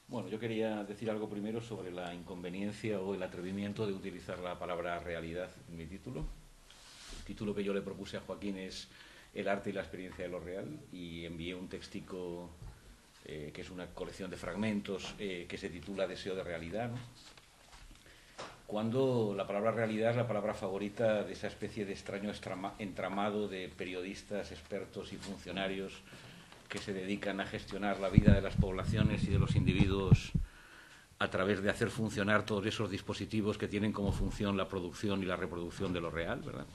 Bueno, yo quería decir algo primero sobre la inconveniencia o el atrevimiento de utilizar la palabra realidad en mi título. El título que yo le propuse a Joaquín es El arte y la experiencia de lo real, y envié un textico que es una colección de fragmentos que se titula Deseo de realidad, ¿no? Cuando la palabra realidad es la palabra favorita de esa especie de extraño entramado de periodistas, expertos y funcionarios que se dedican a gestionar la vida de las poblaciones y de los individuos a través de hacer funcionar todos esos dispositivos que tienen como función la producción y la reproducción de lo real, ¿verdad?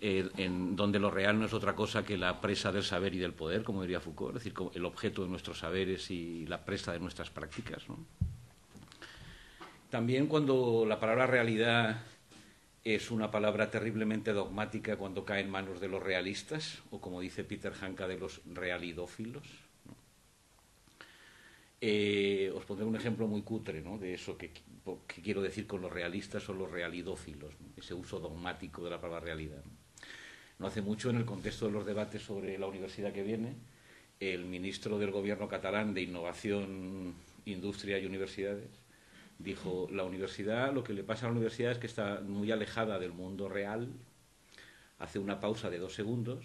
En donde lo real no es otra cosa que la presa del saber y del poder, como diría Foucault, es decir, el objeto de nuestros saberes y la presa de nuestras prácticas, ¿no? También cuando la palabra realidad es una palabra terriblemente dogmática cuando cae en manos de los realistas, o como dice Peter Hanka, de los realidófilos, ¿no? Os pondré un ejemplo muy cutre, ¿no?, de eso que quiero decir con los realistas o los realidófilos, ¿no?, ese uso dogmático de la palabra realidad, ¿no? No hace mucho, en el contexto de los debates sobre la universidad que viene, el ministro del gobierno catalán de Innovación, Industria y Universidades dijo: la universidad, lo que le pasa a la universidad es que está muy alejada del mundo real. Hace una pausa de 2 segundos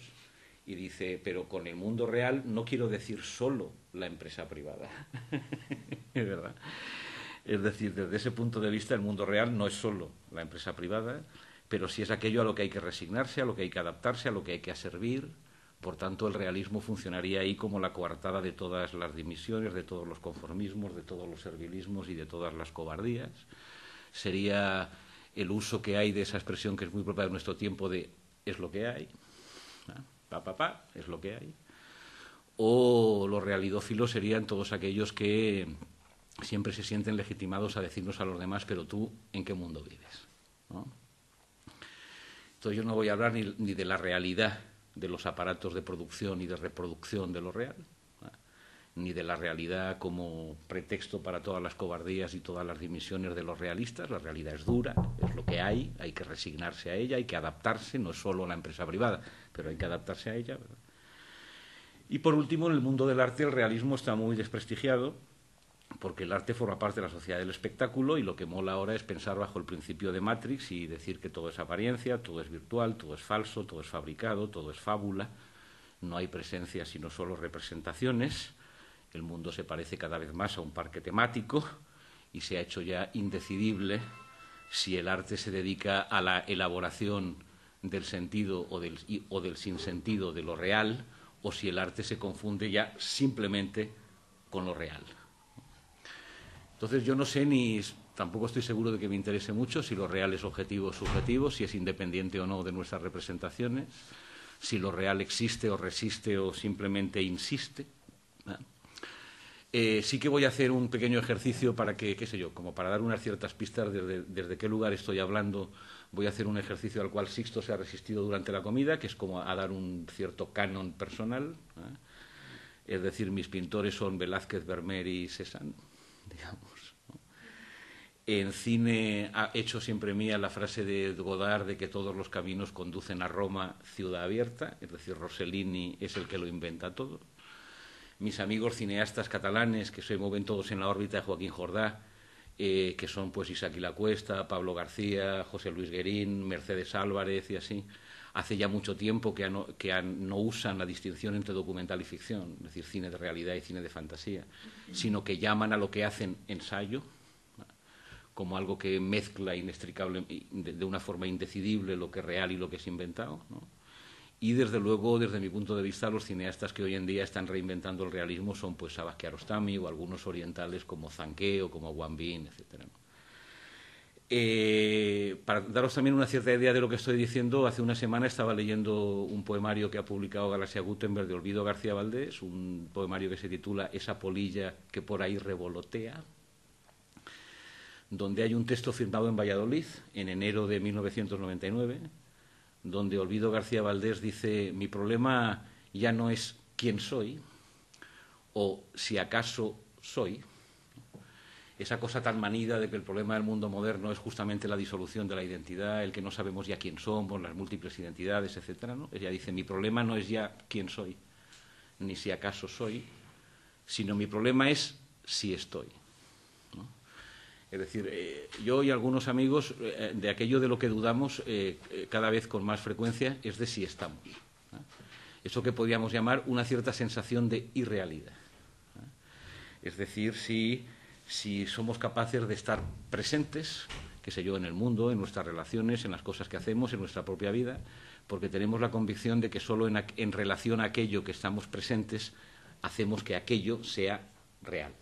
y dice: pero con el mundo real no quiero decir solo la empresa privada. Es verdad. Es decir, desde ese punto de vista, el mundo real no es solo la empresa privada, pero sí es aquello a lo que hay que resignarse, a lo que hay que adaptarse, a lo que hay que aservir. Por tanto, el realismo funcionaría ahí como la coartada de todas las dimisiones, de todos los conformismos, de todos los servilismos y de todas las cobardías. Sería el uso que hay de esa expresión que es muy propia de nuestro tiempo de es lo que hay, es lo que hay. O los realidófilos serían todos aquellos que siempre se sienten legitimados a decirnos a los demás: pero tú, ¿en qué mundo vives?, ¿no? Entonces yo no voy a hablar ni de la realidad de los aparatos de producción y de reproducción de lo real, ¿no?, ni de la realidad como pretexto para todas las cobardías y todas las dimisiones de los realistas. La realidad es dura, es lo que hay que resignarse a ella, hay que adaptarse, no es solo la empresa privada, pero hay que adaptarse a ella, ¿verdad? Y por último, en el mundo del arte el realismo está muy desprestigiado, porque el arte forma parte de la sociedad del espectáculo, y lo que mola ahora es pensar bajo el principio de Matrix y decir que todo es apariencia, todo es virtual, todo es falso, todo es fabricado, todo es fábula, no hay presencia sino solo representaciones. El mundo se parece cada vez más a un parque temático y se ha hecho ya indecidible si el arte se dedica a la elaboración del sentido o del sinsentido de lo real, o si el arte se confunde ya simplemente con lo real. Entonces yo no sé, ni tampoco estoy seguro de que me interese mucho, si lo real es objetivo o subjetivo, si es independiente o no de nuestras representaciones, si lo real existe o resiste o simplemente insiste, ¿no? Sí que voy a hacer un pequeño ejercicio para que, qué sé yo, como para dar unas ciertas pistas desde qué lugar estoy hablando. Voy a hacer un ejercicio al cual Sixto se ha resistido durante la comida, que es como a dar un cierto canon personal, ¿eh? Es decir, mis pintores son Velázquez, Vermeer y Cézanne, digamos, ¿no? En cine ha hecho siempre mía la frase de Godard de que todos los caminos conducen a Roma, ciudad abierta, es decir, Rossellini es el que lo inventa todo. Mis amigos cineastas catalanes, que se mueven todos en la órbita de Joaquín Jordá, que son pues Isaac y la Cuesta, Pablo García, José Luis Guerín, Mercedes Álvarez y así, hace ya mucho tiempo que no usan la distinción entre documental y ficción, es decir, cine de realidad y cine de fantasía, sino que llaman a lo que hacen ensayo, ¿no?, como algo que mezcla inextricable, de una forma indecidible, lo que es real y lo que es inventado, ¿no? Y desde luego, desde mi punto de vista, los cineastas que hoy en día están reinventando el realismo son pues Sabah Kiarostami o algunos orientales como Zanqué o como Wang Bin, etc., ¿no? Para daros también una cierta idea de lo que estoy diciendo, hace una semana estaba leyendo un poemario que ha publicado Galaxia Gutenberg de Olvido García Valdés, un poemario que se titula Esa polilla que por ahí revolotea, donde hay un texto firmado en Valladolid en enero de 1999, donde Olvido García Valdés dice: mi problema ya no es quién soy o si acaso soy. Esa cosa tan manida de que el problema del mundo moderno es justamente la disolución de la identidad, el que no sabemos ya quién somos, las múltiples identidades, etcétera, ¿no? Ella dice: mi problema no es ya quién soy, ni si acaso soy, sino mi problema es sí estoy, ¿no? Es decir, yo y algunos amigos, de aquello de lo que dudamos cada vez con más frecuencia es de si estamos, ¿no? Eso que podríamos llamar una cierta sensación de irrealidad, ¿no? Es decir, si somos capaces de estar presentes, qué sé yo, en el mundo, en nuestras relaciones, en las cosas que hacemos, en nuestra propia vida, porque tenemos la convicción de que solo en relación a aquello que estamos presentes hacemos que aquello sea real.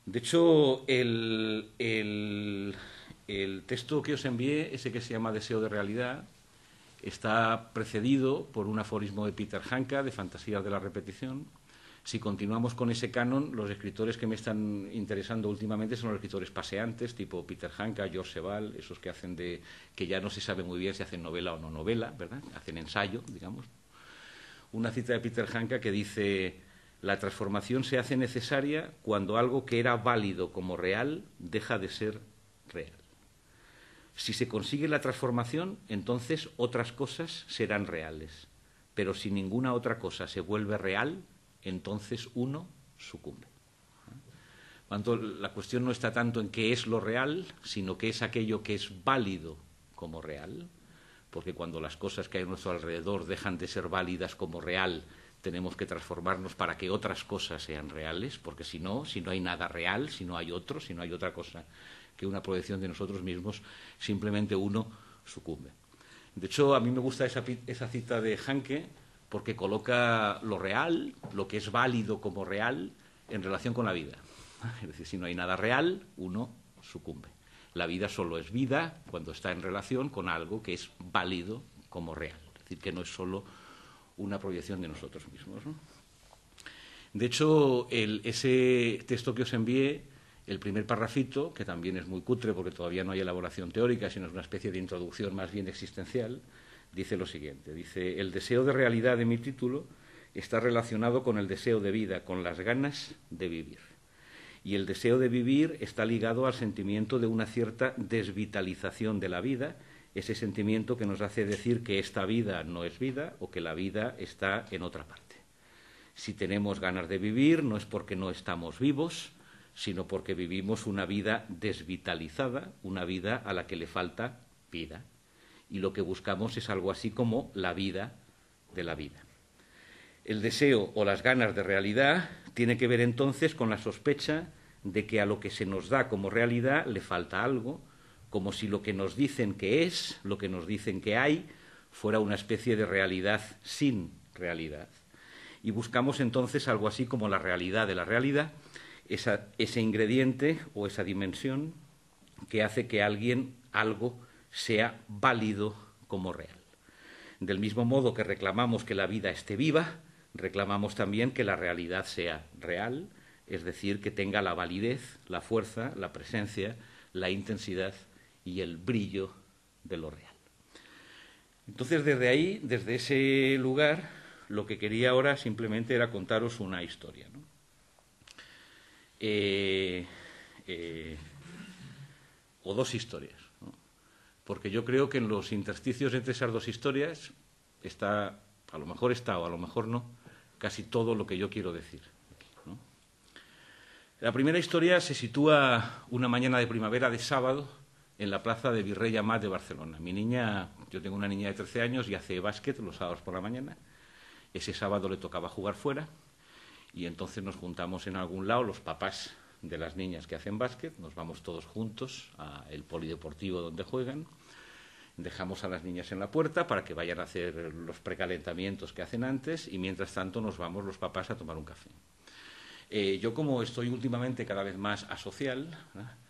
De hecho, el texto que os envié, ese que se llama Deseo de realidad, está precedido por un aforismo de Peter Hanke, de Fantasías de la repetición. Si continuamos con ese canon, los escritores que me están interesando últimamente son los escritores paseantes, tipo Peter Hanke, George Sebald, esos que hacen que ya no se sabe muy bien si hacen novela o no novela, ¿verdad? Hacen ensayo, digamos. Una cita de Peter Hanke que dice: la transformación se hace necesaria cuando algo que era válido como real deja de ser real. Si se consigue la transformación, entonces otras cosas serán reales. Pero si ninguna otra cosa se vuelve real, entonces uno sucumbe. La cuestión no está tanto en qué es lo real, sino qué es aquello que es válido como real, porque cuando las cosas que hay a nuestro alrededor dejan de ser válidas como real, tenemos que transformarnos para que otras cosas sean reales, porque si no hay nada real, si no hay otro, si no hay otra cosa que una proyección de nosotros mismos, simplemente uno sucumbe. De hecho, a mí me gusta esa cita de Hanke porque coloca lo real, lo que es válido como real, en relación con la vida. Es decir, si no hay nada real, uno sucumbe. La vida solo es vida cuando está en relación con algo que es válido como real. Es decir, que no es solo una proyección de nosotros mismos, ¿no? De hecho, ese texto que os envié, el primer parrafito, que también es muy cutre porque todavía no hay elaboración teórica, sino es una especie de introducción más bien existencial, dice lo siguiente. Dice: el deseo de realidad de mi título está relacionado con el deseo de vida, con las ganas de vivir. Y el deseo de vivir está ligado al sentimiento de una cierta desvitalización de la vida, ese sentimiento que nos hace decir que esta vida no es vida o que la vida está en otra parte. Si tenemos ganas de vivir, no es porque no estamos vivos, sino porque vivimos una vida desvitalizada, una vida a la que le falta vida. Y lo que buscamos es algo así como la vida de la vida. El deseo o las ganas de realidad tiene que ver entonces con la sospecha de que a lo que se nos da como realidad le falta algo, como si lo que nos dicen que es, lo que nos dicen que hay, fuera una especie de realidad sin realidad. Y buscamos entonces algo así como la realidad de la realidad, ese ingrediente o esa dimensión que hace que algo sea válido como real. Del mismo modo que reclamamos que la vida esté viva, reclamamos también que la realidad sea real, es decir, que tenga la validez, la fuerza, la presencia, la intensidad y el brillo de lo real. Entonces, desde ahí, desde ese lugar, lo que quería ahora simplemente era contaros una historia, ¿no? O dos historias, ¿no? Porque yo creo que en los intersticios entre esas dos historias está, a lo mejor está o a lo mejor no, casi todo lo que yo quiero decir, ¿no? La primera historia se sitúa una mañana de primavera de sábado en la plaza de Virrey Amat de Barcelona. Yo tengo una niña de 13 años y hace básquet los sábados por la mañana. Ese sábado le tocaba jugar fuera y entonces nos juntamos en algún lado, los papás de las niñas que hacen básquet, nos vamos todos juntos al polideportivo donde juegan, dejamos a las niñas en la puerta para que vayan a hacer los precalentamientos que hacen antes y mientras tanto nos vamos los papás a tomar un café. Yo, como estoy últimamente cada vez más asocial, ¿no?,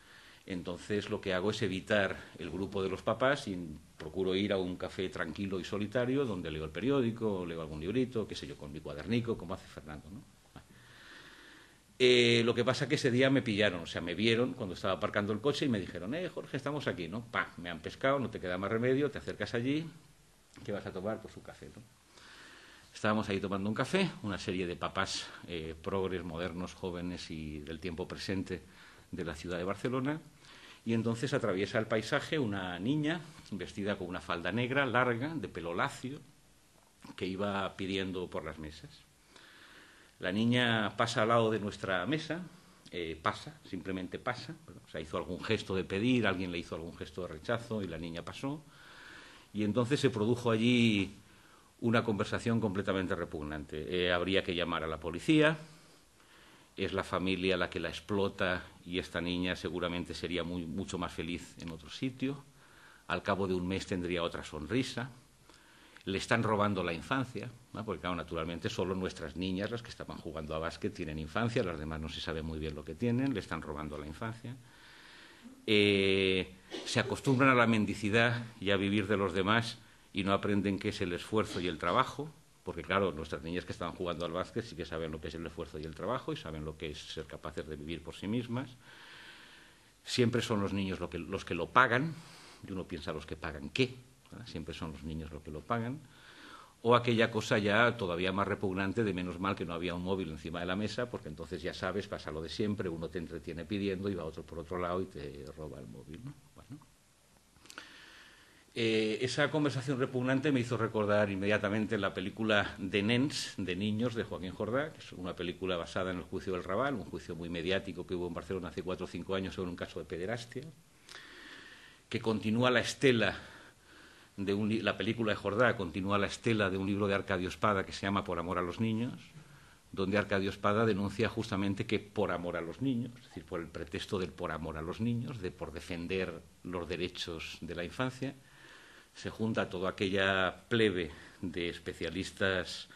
entonces lo que hago es evitar el grupo de los papás y procuro ir a un café tranquilo y solitario donde leo el periódico, leo algún librito, qué sé yo, con mi cuadernico, como hace Fernando, ¿no? Lo que pasa es que ese día me pillaron, o sea, me vieron cuando estaba aparcando el coche y me dijeron: Jorge, estamos aquí, ¿no? Me han pescado, no te queda más remedio, te acercas allí, ¿qué vas a tomar? Pues un café, ¿no? Estábamos ahí tomando un café, una serie de papás progres, modernos, jóvenes y del tiempo presente de la ciudad de Barcelona, y entonces atraviesa el paisaje una niña vestida con una falda negra, larga, de pelo lacio, que iba pidiendo por las mesas. La niña pasa al lado de nuestra mesa, simplemente pasa, o sea, hizo algún gesto de pedir, alguien le hizo algún gesto de rechazo y la niña pasó. Y entonces se produjo allí una conversación completamente repugnante. Habría que llamar a la policía, es la familia la que la explota y esta niña seguramente sería mucho más feliz en otro sitio. Al cabo de un mes tendría otra sonrisa. Le están robando la infancia, ¿no? Porque, claro, naturalmente solo nuestras niñas, las que estaban jugando a básquet, tienen infancia, las demás no se sabe muy bien lo que tienen, le están robando la infancia. Se acostumbran a la mendicidad y a vivir de los demás y no aprenden qué es el esfuerzo y el trabajo, porque, claro, nuestras niñas que estaban jugando al básquet sí que saben lo que es el esfuerzo y el trabajo y saben lo que es ser capaces de vivir por sí mismas. Siempre son los niños los que lo pagan, y uno piensa los que pagan qué, ¿verdad? Siempre son los niños los que lo pagan. O aquella cosa ya todavía más repugnante de menos mal que no había un móvil encima de la mesa, porque entonces ya sabes, pasa lo de siempre, uno te entretiene pidiendo y va otro por otro lado y te roba el móvil, ¿no? Bueno. Esa conversación repugnante me hizo recordar inmediatamente la película de Nens, de niños, de Joaquín Jordá, que es una película basada en el juicio del Raval, un juicio muy mediático que hubo en Barcelona hace 4 o 5 años sobre un caso de pederastia, que continúa la estela la película de Jordá continúa la estela de un libro de Arcadio Espada que se llama Por amor a los niños, donde Arcadio Espada denuncia justamente que por amor a los niños, es decir, por el pretexto del por amor a los niños, por defender los derechos de la infancia, se junta toda aquella plebe de especialistas,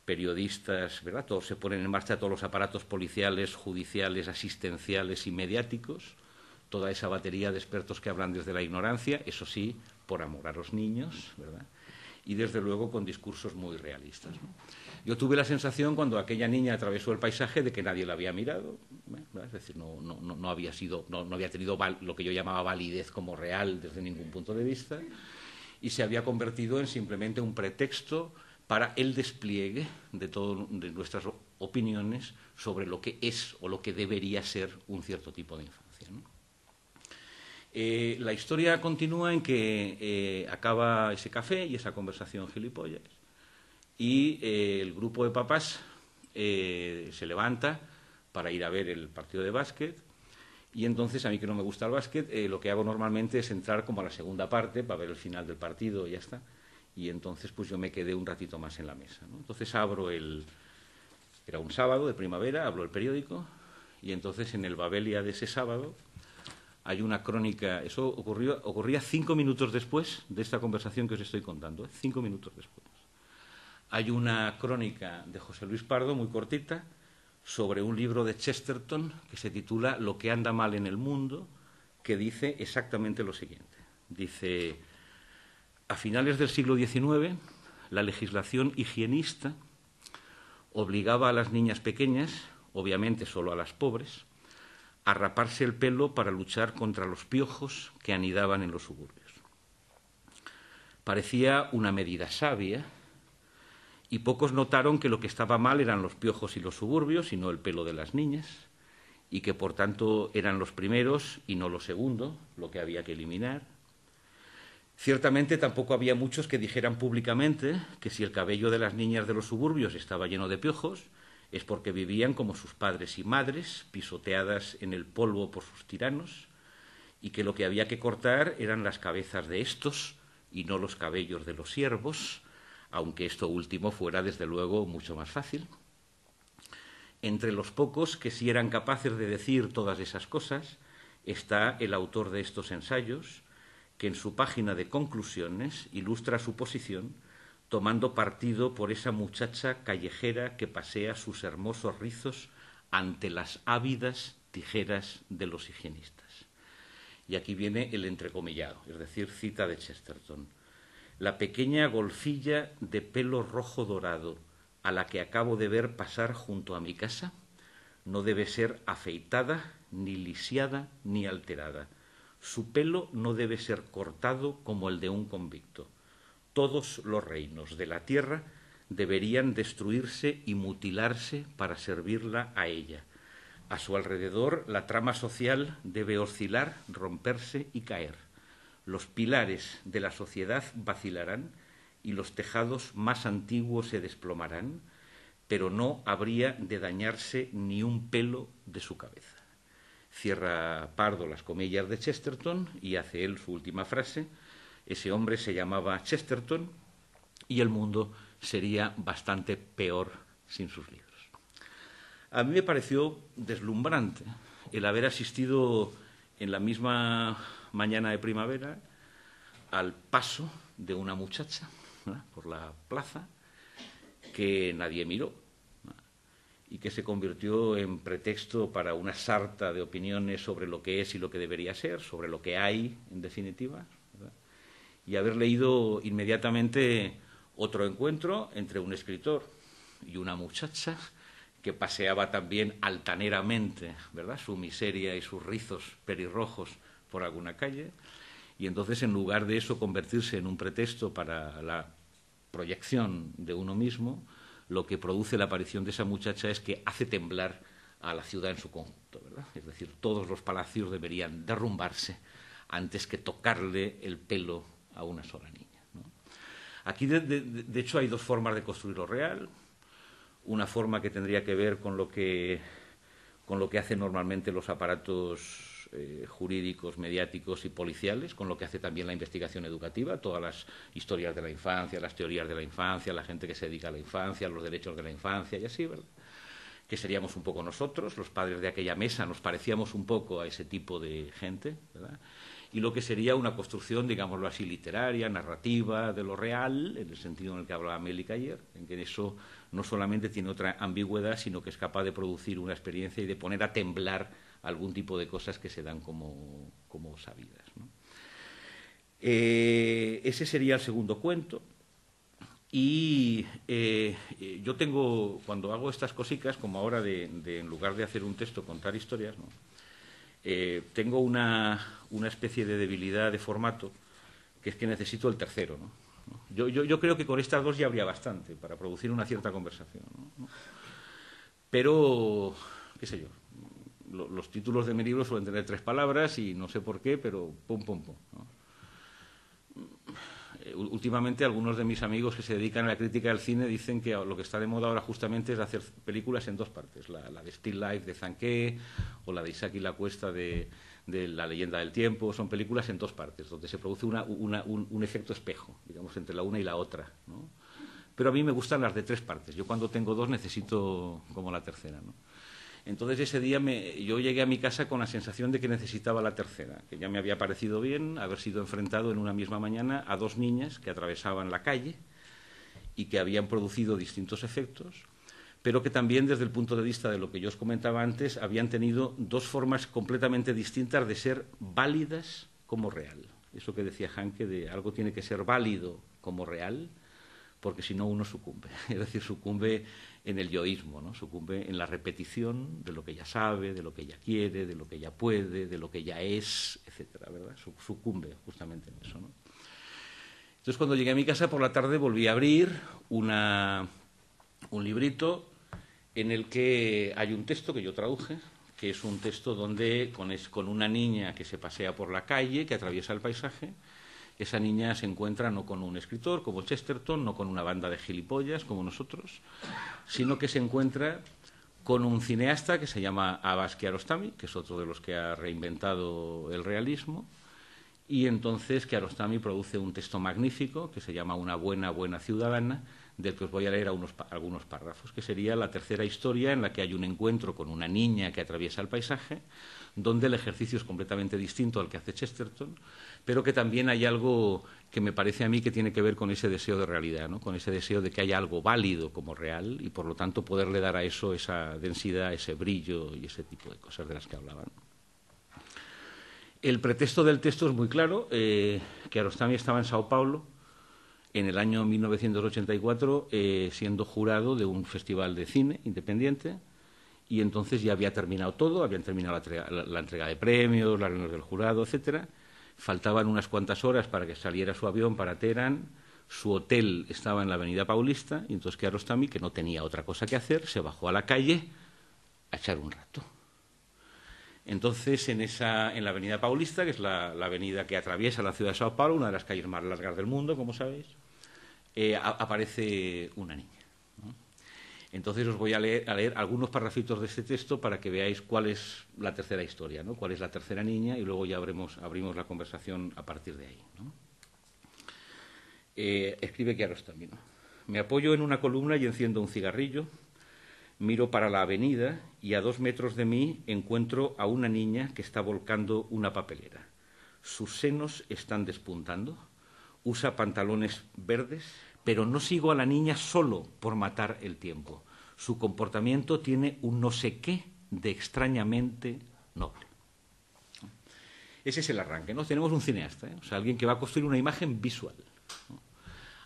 periodistas, ¿verdad? Todos se ponen en marcha todos los aparatos policiales, judiciales, asistenciales y mediáticos, toda esa batería de expertos que hablan desde la ignorancia, eso sí, por amor a los niños, ¿verdad? Y desde luego con discursos muy realistas, ¿no? Yo tuve la sensación cuando aquella niña atravesó el paisaje de que nadie la había mirado, ¿verdad? Es decir, no había tenido lo que yo llamaba validez como real desde ningún punto de vista y se había convertido en simplemente un pretexto para el despliegue de nuestras opiniones sobre lo que es o lo que debería ser un cierto tipo de infancia, ¿no? La historia continúa en que acaba ese café y esa conversación gilipollas y el grupo de papás se levanta para ir a ver el partido de básquet y entonces a mí que no me gusta el básquet lo que hago normalmente es entrar como a la segunda parte para ver el final del partido y ya está, y entonces pues yo me quedé un ratito más en la mesa, ¿no? Entonces era un sábado de primavera, abro el periódico y entonces en el Babelia de ese sábado hay una crónica, eso ocurría 5 minutos después de esta conversación que os estoy contando, 5 minutos después. Hay una crónica de José Luis Pardo, muy cortita, sobre un libro de Chesterton que se titula Lo que anda mal en el mundo, que dice exactamente lo siguiente. Dice, a finales del siglo XIX, la legislación higienista obligaba a las niñas pequeñas, obviamente solo a las pobres, a raparse el pelo para luchar contra los piojos que anidaban en los suburbios. Parecía una medida sabia y pocos notaron que lo que estaba mal eran los piojos y los suburbios y no el pelo de las niñas y que por tanto eran los primeros y no los segundos lo que había que eliminar. Ciertamente tampoco había muchos que dijeran públicamente que si el cabello de las niñas de los suburbios estaba lleno de piojos es porque vivían como sus padres y madres, pisoteadas en el polvo por sus tiranos, y que lo que había que cortar eran las cabezas de estos y no los cabellos de los siervos, aunque esto último fuera, desde luego, mucho más fácil. Entre los pocos que sí eran capaces de decir todas esas cosas está el autor de estos ensayos, que en su página de conclusiones ilustra su posición tomando partido por esa muchacha callejera que pasea sus hermosos rizos ante las ávidas tijeras de los higienistas. Y aquí viene el entrecomillado, es decir, cita de Chesterton. La pequeña golfilla de pelo rojo dorado a la que acabo de ver pasar junto a mi casa no debe ser afeitada, ni lisiada, ni alterada. Su pelo no debe ser cortado como el de un convicto. Todos los reinos de la tierra deberían destruirse y mutilarse para servirla a ella. A su alrededor la trama social debe oscilar, romperse y caer. Los pilares de la sociedad vacilarán y los tejados más antiguos se desplomarán, pero no habría de dañarse ni un pelo de su cabeza. Cierra Pardo las comillas de Chesterton y hace él su última frase. Ese hombre se llamaba Chesterton y el mundo sería bastante peor sin sus libros. A mí me pareció deslumbrante el haber asistido en la misma mañana de primavera al paso de una muchacha, ¿no?, por la plaza que nadie miró, ¿no?, y que se convirtió en pretexto para una sarta de opiniones sobre lo que es y lo que debería ser, sobre lo que hay, en definitiva, ¿verdad? Y haber leído inmediatamente otro encuentro entre un escritor y una muchacha que paseaba también altaneramente, ¿verdad?, su miseria y sus rizos pelirrojos por alguna calle, y entonces, en lugar de eso convertirse en un pretexto para la proyección de uno mismo, lo que produce la aparición de esa muchacha es que hace temblar a la ciudad en su conjunto, ¿verdad? Es decir, todos los palacios deberían derrumbarse antes que tocarle el pelo a una sola niña, ¿no? Aquí, de hecho, hay dos formas de construir lo real. Una forma que tendría que ver con lo que hacen normalmente los aparatos jurídicos, mediáticos y policiales, con lo que hace también la investigación educativa, todas las historias de la infancia, las teorías de la infancia, la gente que se dedica a la infancia, los derechos de la infancia y así, ¿verdad? Que seríamos un poco nosotros, los padres de aquella mesa, nos parecíamos un poco a ese tipo de gente, ¿verdad? Y lo que sería una construcción, digámoslo así, literaria, narrativa, de lo real, en el sentido en el que hablaba Mélic ayer, en que eso no solamente tiene otra ambigüedad, sino que es capaz de producir una experiencia y de poner a temblar algún tipo de cosas que se dan como sabidas, ¿no? Ese sería el segundo cuento. Y yo tengo, cuando hago estas cositas, como ahora de en lugar de hacer un texto, contar historias, ¿no?, tengo una especie de debilidad de formato, que es que necesito el tercero, ¿no? Yo creo que con estas dos ya habría bastante para producir una cierta conversación, ¿no? Pero, qué sé yo, los títulos de mi libro suelen tener 3 palabras y no sé por qué, pero pum, pum, pum, ¿no? Últimamente algunos de mis amigos que se dedican a la crítica del cine dicen que lo que está de moda ahora justamente es hacer películas en 2 partes, la de Still Life de Zanqué o la de Isaac y la Cuesta de La leyenda del tiempo. Son películas en 2 partes, donde se produce un efecto espejo, digamos, entre la una y la otra, ¿no? Pero a mí me gustan las de 3 partes. Yo cuando tengo 2 necesito como la tercera, ¿no? Entonces ese día yo llegué a mi casa con la sensación de que necesitaba la tercera, que ya me había parecido bien haber sido enfrentado en una misma mañana a 2 niñas que atravesaban la calle y que habían producido distintos efectos, pero que también, desde el punto de vista de lo que yo os comentaba antes, habían tenido 2 formas completamente distintas de ser válidas como real. Eso que decía Hanke de algo tiene que ser válido como real, porque si no uno sucumbe, es decir, sucumbe en el yoísmo, ¿no? Sucumbe en la repetición de lo que ella sabe, de lo que ella quiere, de lo que ella puede, de lo que ella es, etcétera, ¿verdad? Sucumbe justamente en eso, ¿no? Entonces, cuando llegué a mi casa por la tarde, volví a abrir un librito en el que hay un texto que yo traduje, que es un texto donde con una niña que se pasea por la calle, que atraviesa el paisaje. Esa niña se encuentra no con un escritor como Chesterton, no con una banda de gilipollas como nosotros, sino que se encuentra con un cineasta que se llama Abbas Kiarostami, que es otro de los que ha reinventado el realismo, y entonces Kiarostami produce un texto magnífico que se llama Una buena ciudadana, del que os voy a leer algunos párrafos, que sería la tercera historia en la que hay un encuentro con una niña que atraviesa el paisaje, donde el ejercicio es completamente distinto al que hace Chesterton, pero que también hay algo que me parece a mí que tiene que ver con ese deseo de realidad, ¿no? Con ese deseo de que haya algo válido como real y, por lo tanto, poderle dar a eso esa densidad, ese brillo y ese tipo de cosas de las que hablaban. El pretexto del texto es muy claro. Kiarostami estaba en Sao Paulo en el año 1984 siendo jurado de un festival de cine independiente, y entonces ya había terminado todo, habían terminado la entrega de premios, las reuniones del jurado, etcétera. Faltaban unas cuantas horas para que saliera su avión para Teherán. Su hotel estaba en la Avenida Paulista, y entonces Kiarostami, que no tenía otra cosa que hacer, se bajó a la calle a echar un rato. Entonces, en la Avenida Paulista, que es la avenida que atraviesa la ciudad de Sao Paulo, una de las calles más largas del mundo, como sabéis, aparece una niña, ¿no? Entonces os voy a leer algunos parrafitos de este texto para que veáis cuál es la tercera historia, ¿no? Cuál es la tercera niña, y luego ya abrimos la conversación a partir de ahí, ¿no? Escribe Kiarostami, ¿no? Me apoyo en una columna y enciendo un cigarrillo, miro para la avenida y a 2 metros de mí encuentro a una niña que está volcando una papelera. Sus senos están despuntando, usa pantalones verdes, pero no sigo a la niña solo por matar el tiempo. Su comportamiento tiene un no sé qué de extrañamente noble. Ese es el arranque, ¿no? Tenemos un cineasta, ¿eh? O sea, alguien que va a construir una imagen visual, ¿no?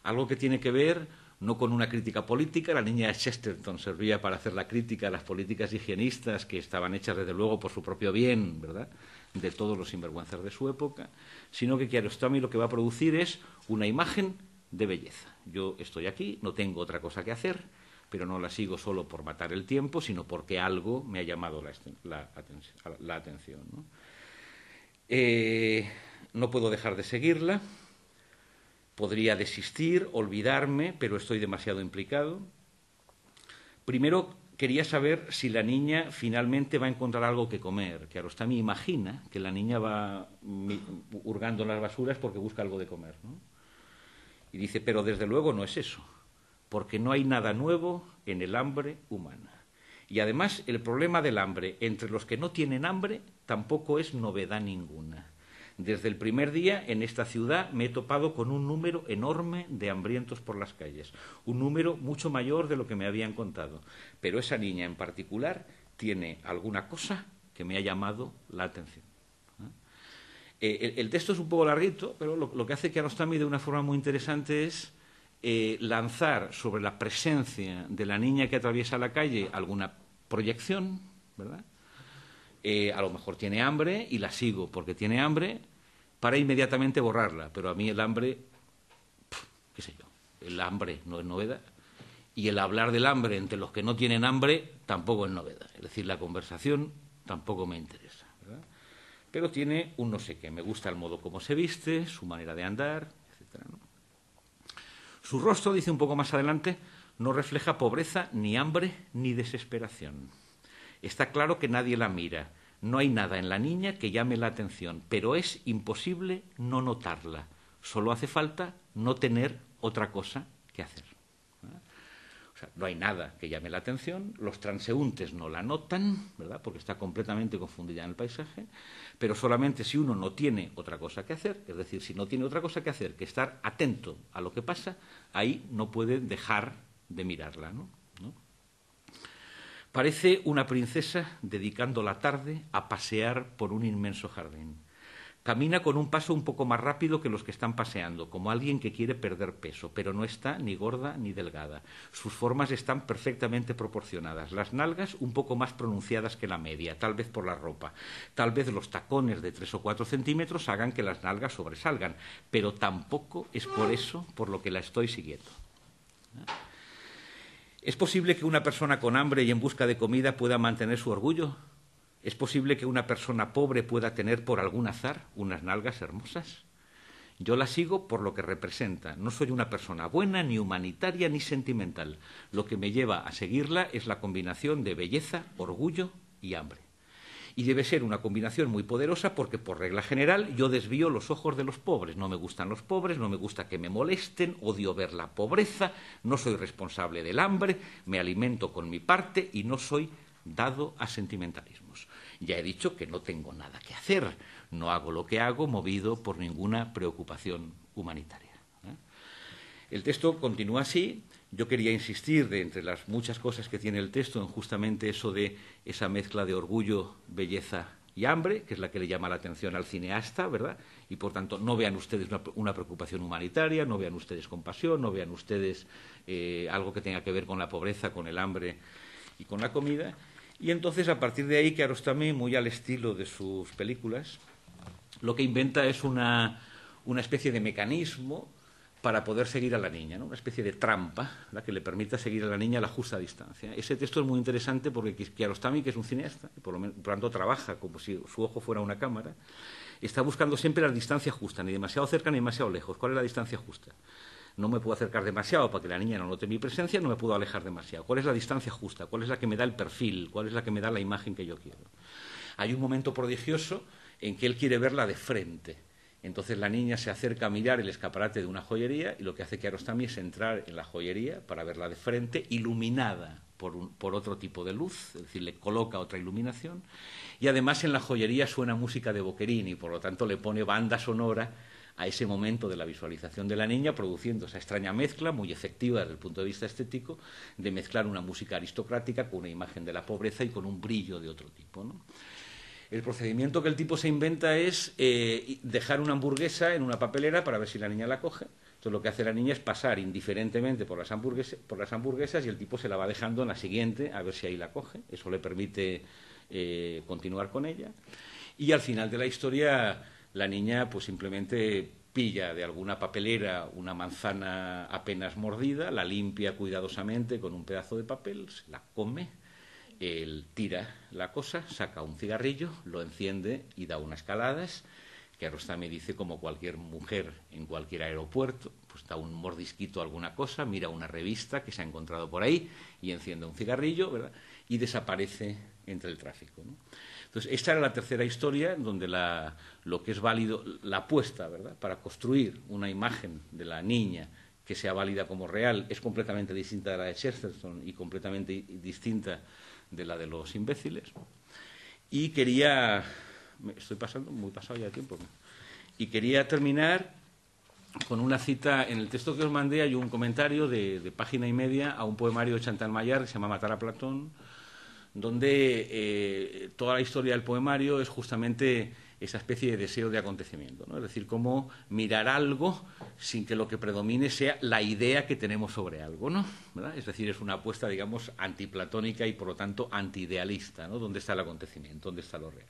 Algo que tiene que ver no con una crítica política. La niña de Chesterton servía para hacer la crítica a las políticas higienistas que estaban hechas, desde luego, por su propio bien, ¿verdad?, de todos los sinvergüenzas de su época, sino que Kiarostami lo que va a producir es una imagen de belleza. Yo estoy aquí, no tengo otra cosa que hacer, pero no la sigo solo por matar el tiempo, sino porque algo me ha llamado la atención, ¿no? No puedo dejar de seguirla. Podría desistir, olvidarme, pero estoy demasiado implicado. Primero, quería saber si la niña finalmente va a encontrar algo que comer. Kiarostami imagina que la niña va hurgando en las basuras porque busca algo de comer, ¿no? Y dice, pero desde luego no es eso, porque no hay nada nuevo en el hambre humana. Y además, el problema del hambre entre los que no tienen hambre tampoco es novedad ninguna. Desde el primer día en esta ciudad me he topado con un número enorme de hambrientos por las calles, un número mucho mayor de lo que me habían contado. Pero esa niña en particular tiene alguna cosa que me ha llamado la atención. El texto es un poco larguito, pero lo que hace Kiarostami de una forma muy interesante es lanzar sobre la presencia de la niña que atraviesa la calle alguna proyección, ¿verdad? A lo mejor tiene hambre y la sigo porque tiene hambre, para inmediatamente borrarla. Pero a mí el hambre, qué sé yo, el hambre no es novedad. Y el hablar del hambre entre los que no tienen hambre tampoco es novedad. Es decir, la conversación tampoco me interesa, ¿verdad? Pero tiene un no sé qué. Me gusta el modo como se viste, su manera de andar, etcétera, ¿no? Su rostro, dice un poco más adelante, no refleja pobreza, ni hambre, ni desesperación. Está claro que nadie la mira. No hay nada en la niña que llame la atención, pero es imposible no notarla. Solo hace falta no tener otra cosa que hacer. O sea, no hay nada que llame la atención, los transeúntes no la notan, ¿verdad?, porque está completamente confundida en el paisaje, pero solamente si uno no tiene otra cosa que hacer, es decir, si no tiene otra cosa que hacer que estar atento a lo que pasa, ahí no puede dejar de mirarla, ¿no? Parece una princesa dedicando la tarde a pasear por un inmenso jardín. Camina con un paso un poco más rápido que los que están paseando, como alguien que quiere perder peso, pero no está ni gorda ni delgada. Sus formas están perfectamente proporcionadas. Las nalgas un poco más pronunciadas que la media, tal vez por la ropa. Tal vez los tacones de 3 o 4 centímetros hagan que las nalgas sobresalgan, pero tampoco es por eso por lo que la estoy siguiendo. ¿Es posible que una persona con hambre y en busca de comida pueda mantener su orgullo? ¿Es posible que una persona pobre pueda tener por algún azar unas nalgas hermosas? Yo la sigo por lo que representa. No soy una persona buena, ni humanitaria, ni sentimental. Lo que me lleva a seguirla es la combinación de belleza, orgullo y hambre. Y debe ser una combinación muy poderosa porque, por regla general, yo desvío los ojos de los pobres. No me gustan los pobres, no me gusta que me molesten, odio ver la pobreza, no soy responsable del hambre, me alimento con mi parte y no soy dado a sentimentalismos. Ya he dicho que no tengo nada que hacer, no hago lo que hago movido por ninguna preocupación humanitaria. El texto continúa así. Yo quería insistir, de entre las muchas cosas que tiene el texto, en justamente eso de esa mezcla de orgullo, belleza y hambre, que es la que le llama la atención al cineasta, ¿verdad? Y, por tanto, no vean ustedes una preocupación humanitaria, no vean ustedes compasión, no vean ustedes algo que tenga que ver con la pobreza, con el hambre y con la comida. Y entonces, a partir de ahí, Kiarostami, muy al estilo de sus películas, lo que inventa es una especie de mecanismo para poder seguir a la niña, ¿no? Una especie de trampa, ¿verdad?, que le permita seguir a la niña a la justa distancia. Ese texto es muy interesante porque Kiarostami, que es un cineasta, y por lo tanto trabaja como si su ojo fuera una cámara, está buscando siempre la distancia justa, ni demasiado cerca ni demasiado lejos. ¿Cuál es la distancia justa? No me puedo acercar demasiado para que la niña no note mi presencia, no me puedo alejar demasiado. ¿Cuál es la distancia justa? ¿Cuál es la que me da el perfil? ¿Cuál es la que me da la imagen que yo quiero? Hay un momento prodigioso en que él quiere verla de frente. Entonces la niña se acerca a mirar el escaparate de una joyería y lo que hace Kiarostami es entrar en la joyería para verla de frente, iluminada por otro tipo de luz, es decir, le coloca otra iluminación. Y además en la joyería suena música de Boccherini, por lo tanto le pone banda sonora a ese momento de la visualización de la niña, produciendo esa extraña mezcla, muy efectiva desde el punto de vista estético, de mezclar una música aristocrática con una imagen de la pobreza y con un brillo de otro tipo, ¿no? El procedimiento que el tipo se inventa es dejar una hamburguesa en una papelera para ver si la niña la coge. Entonces lo que hace la niña es pasar indiferentemente por las hamburguesas y el tipo se la va dejando en la siguiente a ver si ahí la coge. Eso le permite continuar con ella. Y al final de la historia la niña pues simplemente pilla de alguna papelera una manzana apenas mordida, la limpia cuidadosamente con un pedazo de papel, se la come. Él tira la cosa, saca un cigarrillo, lo enciende y da unas caladas. Kiarostami dice, como cualquier mujer en cualquier aeropuerto, pues da un mordisquito a alguna cosa, mira una revista que se ha encontrado por ahí y enciende un cigarrillo, ¿verdad? Y desaparece entre el tráfico, ¿no? Entonces, esta era la tercera historia donde lo que es válido, la apuesta, ¿verdad?, para construir una imagen de la niña que sea válida como real, es completamente distinta de la de Chesterton y completamente distinta de la de los imbéciles. Y quería... Me estoy pasando, muy pasado ya de tiempo, ¿no? Y quería terminar con una cita. En el texto que os mandé hay un comentario de página y media a un poemario de Chantal Maillard que se llama Matar a Platón, donde toda la historia del poemario es justamente esa especie de deseo de acontecimiento, ¿no? Es decir, cómo mirar algo sin que lo que predomine sea la idea que tenemos sobre algo, ¿no? ¿Verdad? Es decir, es una apuesta, digamos, antiplatónica y, por lo tanto, antiidealista, ¿no? ¿Dónde está el acontecimiento? ¿Dónde está lo real?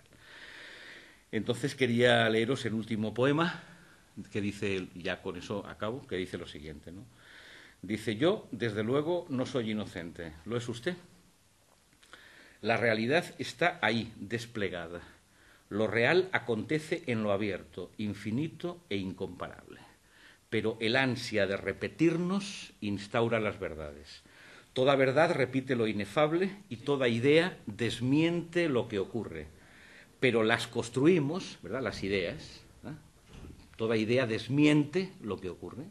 Entonces quería leeros el último poema que dice, ya con eso acabo, que dice lo siguiente, ¿no? Dice: yo, desde luego, no soy inocente. ¿Lo es usted? La realidad está ahí, desplegada. Lo real acontece en lo abierto, infinito e incomparable. Pero el ansia de repetirnos instaura las verdades. Toda verdad repite lo inefable y toda idea desmiente lo que ocurre. Pero las construimos, ¿verdad?, las ideas, ¿eh? Toda idea desmiente lo que ocurre,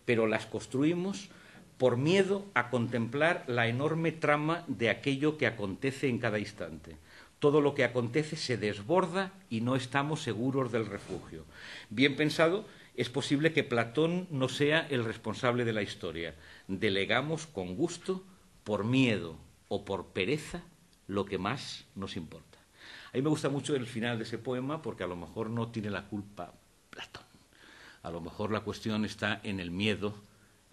pero las construimos por miedo a contemplar la enorme trama de aquello que acontece en cada instante. Todo lo que acontece se desborda y no estamos seguros del refugio. Bien pensado, es posible que Platón no sea el responsable de la historia. Delegamos con gusto, por miedo o por pereza, lo que más nos importa. A mí me gusta mucho el final de ese poema porque a lo mejor no tiene la culpa Platón. A lo mejor la cuestión está en el miedo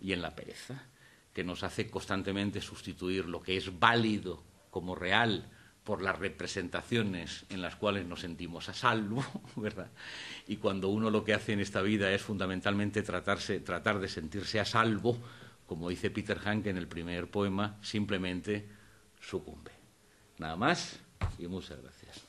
y en la pereza, que nos hace constantemente sustituir lo que es válido como real por las representaciones en las cuales nos sentimos a salvo, ¿verdad? Y cuando uno lo que hace en esta vida es fundamentalmente tratar de sentirse a salvo, como dice Peter Hanke en el primer poema, simplemente sucumbe. Nada más y muchas gracias.